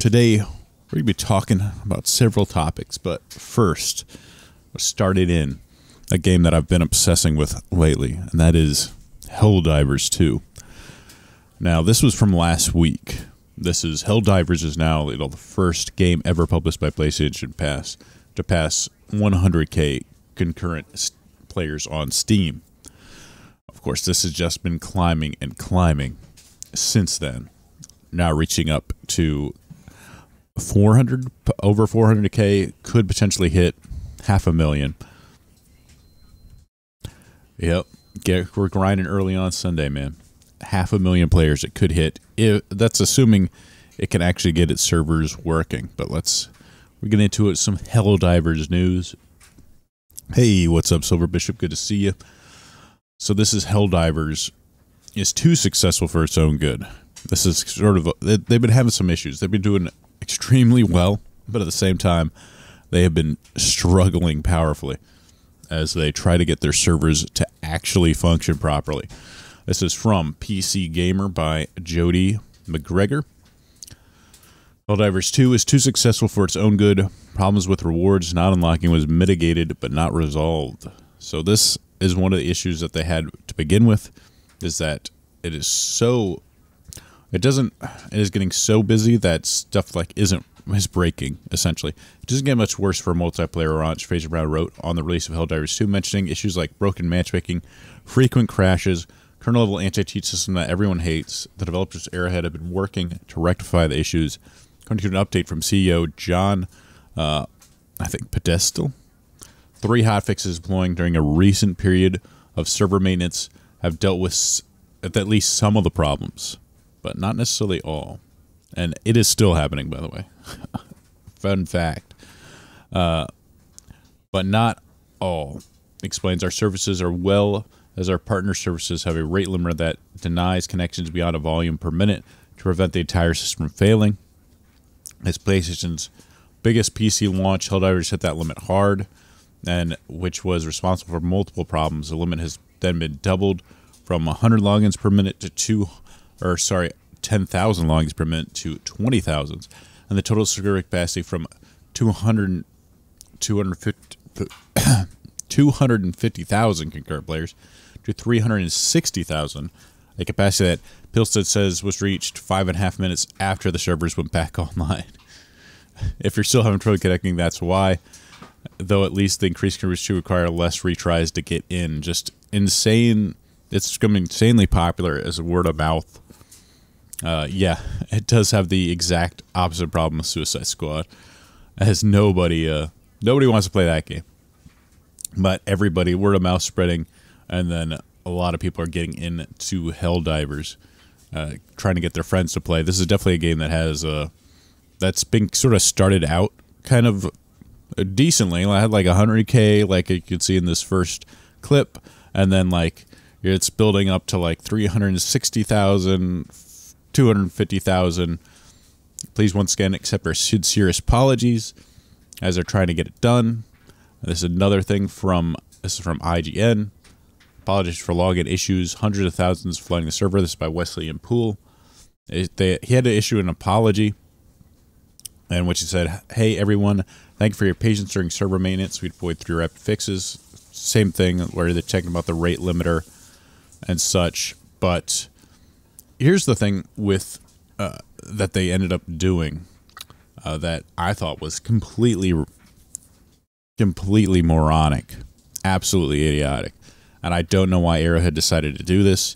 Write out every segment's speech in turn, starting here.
Today, we're going to be talking about several topics, but first, let's start it in a game that I've been obsessing with lately, and that is Helldivers 2. Now, this was from last week. This is Helldivers is now the first game ever published by PlayStation to pass 100K concurrent players on Steam. Of course, this has just been climbing and climbing since then, now reaching up to over 400K, could potentially hit 500,000. Yep, we're grinding early on Sunday, man. 500,000 players it could hit. That's assuming it can actually get its servers working. But we're getting into it. Some Helldivers news. Hey, what's up, Silver Bishop? Good to see you. So this is Helldivers is too successful for its own good. This is sort of they've been having some issues. They've been doing extremely well, but at the same time, they have been struggling powerfully as they try to get their servers to actually function properly. This is from PC Gamer by Jody McGregor. Helldivers 2 is too successful for its own good. Problems with rewards not unlocking was mitigated but not resolved. So this is one of the issues that they had to begin with, is that it is getting so busy that stuff is breaking, essentially. It doesn't get much worse for multiplayer launch. Fraser Brown wrote on the release of Helldivers 2, mentioning issues like broken matchmaking, frequent crashes, kernel-level anti-cheat system that everyone hates. The developers at Arrowhead have been working to rectify the issues. According to an update from CEO John, Pedestal, 3 hotfixes deploying during a recent period of server maintenance have dealt with at least some of the problems, but not necessarily all. And it is still happening, by the way. Fun fact. But not all. Explains our services are well as our partner services have a rate limiter that denies connections beyond a volume per minute to prevent the entire system from failing. As PlayStation's biggest PC launch, Helldivers hit that limit hard, and which was responsible for multiple problems. The limit has then been doubled from 100 logins per minute to 10,000 logins per minute to 20,000, and the total server capacity from 250,000 concurrent players to 360,000, a capacity that Pilstead says was reached 5.5 minutes after the servers went back online. If you're still having trouble connecting, that's why. Though at least the increased servers should require less retries to get in. Just insane. It's becoming insanely popular as a word of mouth. Yeah, it does have the exact opposite problem with Suicide Squad, as nobody wants to play that game. But everybody, word of mouth spreading, and then a lot of people are getting into Helldivers, trying to get their friends to play. This is definitely a game that has that's been sort of started out kind of decently. I had 100K, like you could see in this first clip, and then it's building up to 360,000. 250,000. Please once again accept our sincerest apologies as they're trying to get it done. This is another thing from IGN. Apologies for login issues. Hundreds of thousands flooding the server. This is by Wesley and Poole. He had to issue an apology, in which he said, "Hey everyone, thank you for your patience during server maintenance. We deployed 3 rapid fixes." Same thing where they're checking about the rate limiter and such, but here's the thing with that they ended up doing that I thought was completely moronic, absolutely idiotic, and I don't know why Arrowhead decided to do this,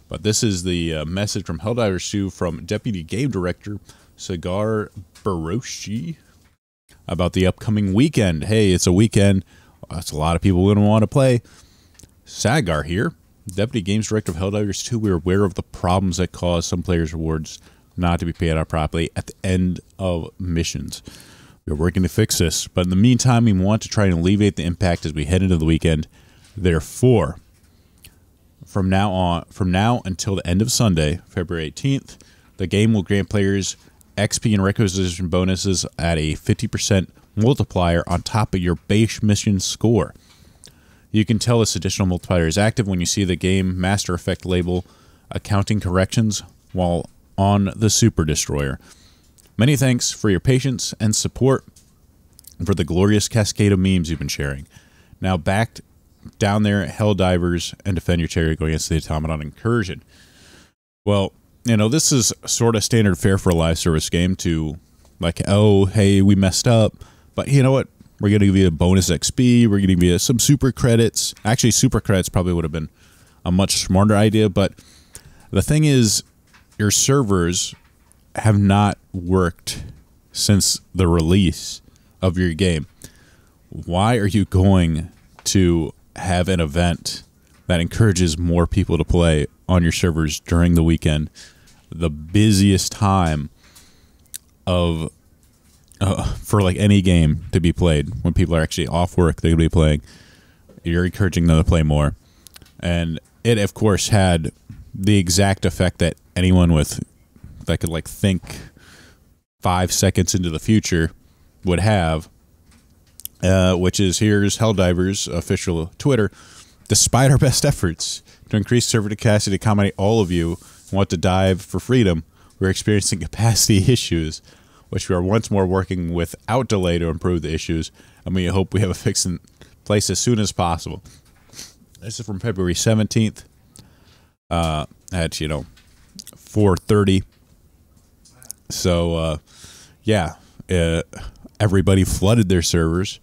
but this is the message from Helldivers 2 from Deputy Game Director Sagar Baroshi about the upcoming weekend. Hey, it's a weekend. That's a lot of people going to want to play. Sagar here. Deputy Games Director of Helldivers 2, we are aware of the problems that cause some players' rewards not to be paid out properly at the end of missions. We are working to fix this, but in the meantime, we want to try and alleviate the impact as we head into the weekend. Therefore, from now until the end of Sunday, February 18th, the game will grant players XP and requisition bonuses at a 50% multiplier on top of your base mission score. You can tell this additional multiplier is active when you see the game Master Effect label accounting corrections while on the Super Destroyer. Many thanks for your patience and support and for the glorious cascade of memes you've been sharing. Now back down there at Helldivers and defend your cherry going against the Automaton Incursion. Well, you know, this is sort of standard fare for a live service game to, like, oh, hey, we messed up, but you know what? We're going to give you a bonus XP. We're going to give you some super credits. Actually, super credits probably would have been a much smarter idea, but the thing is, your servers have not worked since the release of your game. Why are you going to have an event that encourages more people to play on your servers during the weekend, the busiest time of for like any game to be played, when people are actually off work, they're going to be playing? You're encouraging them to play more, and it of course had the exact effect that anyone with that could like think 5 seconds into the future would have, which is, here's Helldivers' official Twitter. Despite our best efforts to increase server capacity to accommodate all of you who want to dive for freedom, we're experiencing capacity issues, which we are once more working without delay to improve the issues, and we hope we have a fix in place as soon as possible. This is from February 17th at, 4:30. So, yeah, everybody flooded their servers,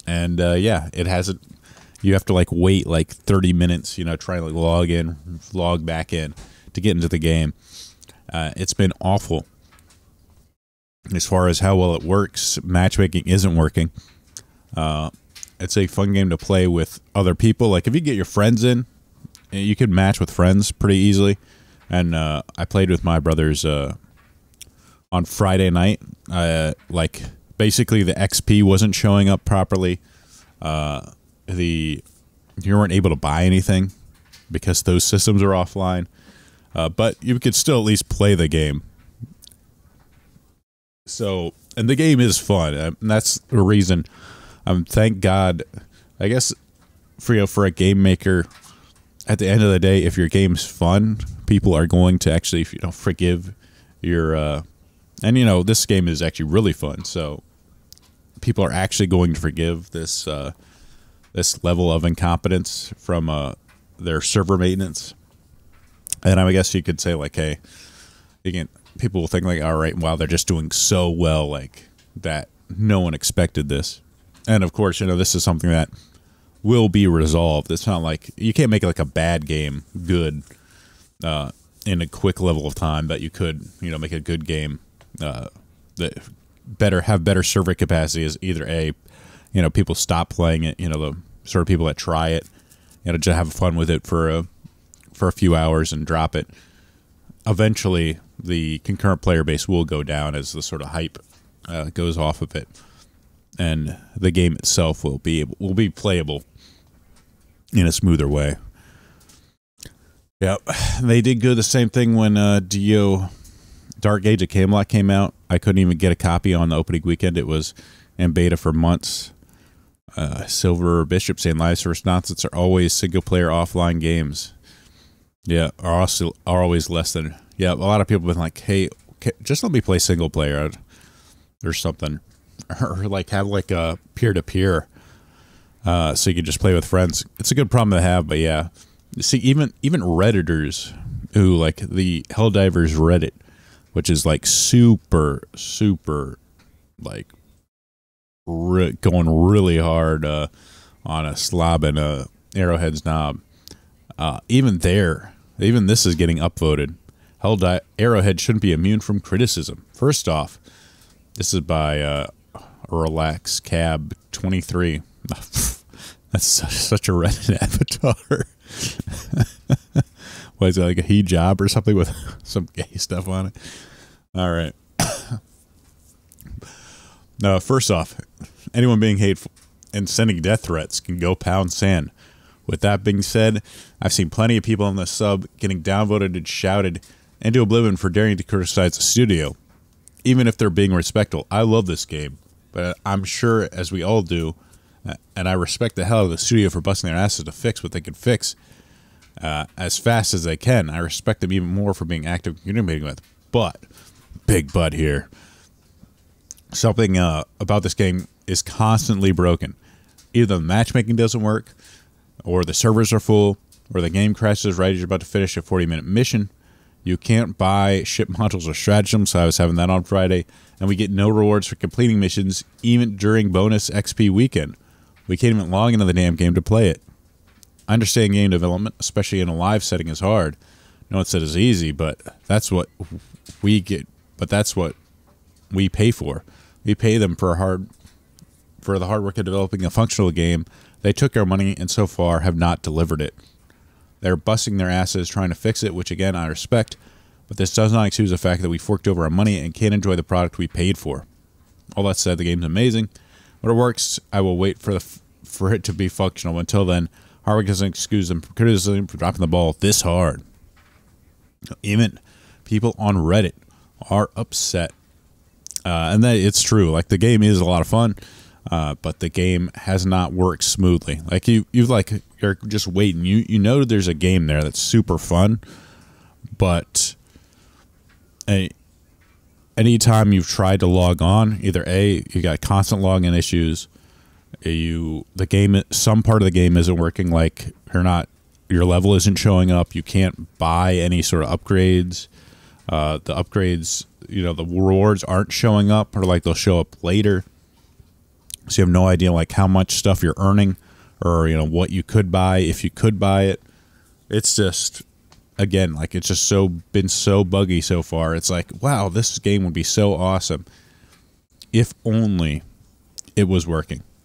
and, yeah, it hasn't, you have to, like, wait, like, 30 minutes, try to, like, log in, log back in to get into the game. It's been awful. As far as how well it works, matchmaking isn't working. It's a fun game to play with other people. Like, if you get your friends in, you can match with friends pretty easily. And I played with my brothers on Friday night. Like, basically the XP wasn't showing up properly. You weren't able to buy anything because those systems are offline. But you could still at least play the game. So, and the game is fun. And that's the reason. Thank God, I guess, for a game maker, at the end of the day, if your game's fun, people are going to actually, forgive your, and this game is actually really fun, so people are actually going to forgive this, this level of incompetence from, their server maintenance. And I guess you could say, like, hey, people will think, like, all right, wow, they're just doing so well, like, that no one expected this. And, of course, this is something that will be resolved. It's not like, you can't make, like, a bad game good in a quick level of time, but you could, make a good game that have better server capacity is either A, people stop playing it, the sort of people that try it, just have fun with it for a few hours and drop it. Eventually, the concurrent player base will go down as the sort of hype goes off of it, and the game itself will be playable in a smoother way. Yep, they did go the same thing when Dio Dark Age of Camelot came out. I couldn't even get a copy on the opening weekend. It was in beta for months. Silver Bishop saying live service nonsense are always single player offline games. Yeah, are always less than. Yeah, a lot of people have been like, hey, just let me play single player or something. Or like have like a peer-to-peer so you can just play with friends. It's a good problem to have, but yeah. See, even Redditors who, like, the Helldivers Reddit, which is like super, like, going really hard on a slob and Arrowhead's knob. Even this is getting upvoted. Arrowhead shouldn't be immune from criticism. First off, this is by Relax Cab 23. That's such a Reddit avatar. What is it, like a hijab or something with some gay stuff on it? All right. No, first off, anyone being hateful and sending death threats can go pound sand. With that being said, I've seen plenty of people on the sub getting downvoted and shouted into oblivion for daring to criticize the studio, even if they're being respectful. I love this game, but I'm sure, as we all do, and I respect the hell out of the studio for busting their asses to fix what they can fix as fast as they can. I respect them even more for being active communicating with. But, big but here, Something about this game is constantly broken. Either the matchmaking doesn't work, or the servers are full, or the game crashes right as you're about to finish a 40-minute mission. You can't buy ship modules or stratagems, so I was having that on Friday, and we get no rewards for completing missions even during bonus XP weekend. We can't even log into the damn game to play it. I understand game development, especially in a live setting, is hard. No one said it's easy, but that's what we get. But that's what we pay for. We pay them for the hard work of developing a functional game. They took our money and so far have not delivered it. They're busting their asses trying to fix it, which again I respect, but this does not excuse the fact that we forked over our money and can't enjoy the product we paid for. All that said, the game's amazing. When it works, I will wait for it to be functional. Until then, hard work doesn't excuse them for criticism for dropping the ball this hard. Even people on Reddit are upset. And that it's true. Like, the game is a lot of fun, but the game has not worked smoothly. Like, you're just waiting. You know there's a game there that's super fun, but anytime you've tried to log on, either you got constant login issues, some part of the game isn't working, like your level isn't showing up, you can't buy any sort of upgrades. The upgrades, the rewards aren't showing up, or like they'll show up later. So you have no idea like how much stuff you're earning, or what you could buy if you could buy it. It's just, again, like, it's just been so buggy so far. It's like, wow, this game would be so awesome if only it was working.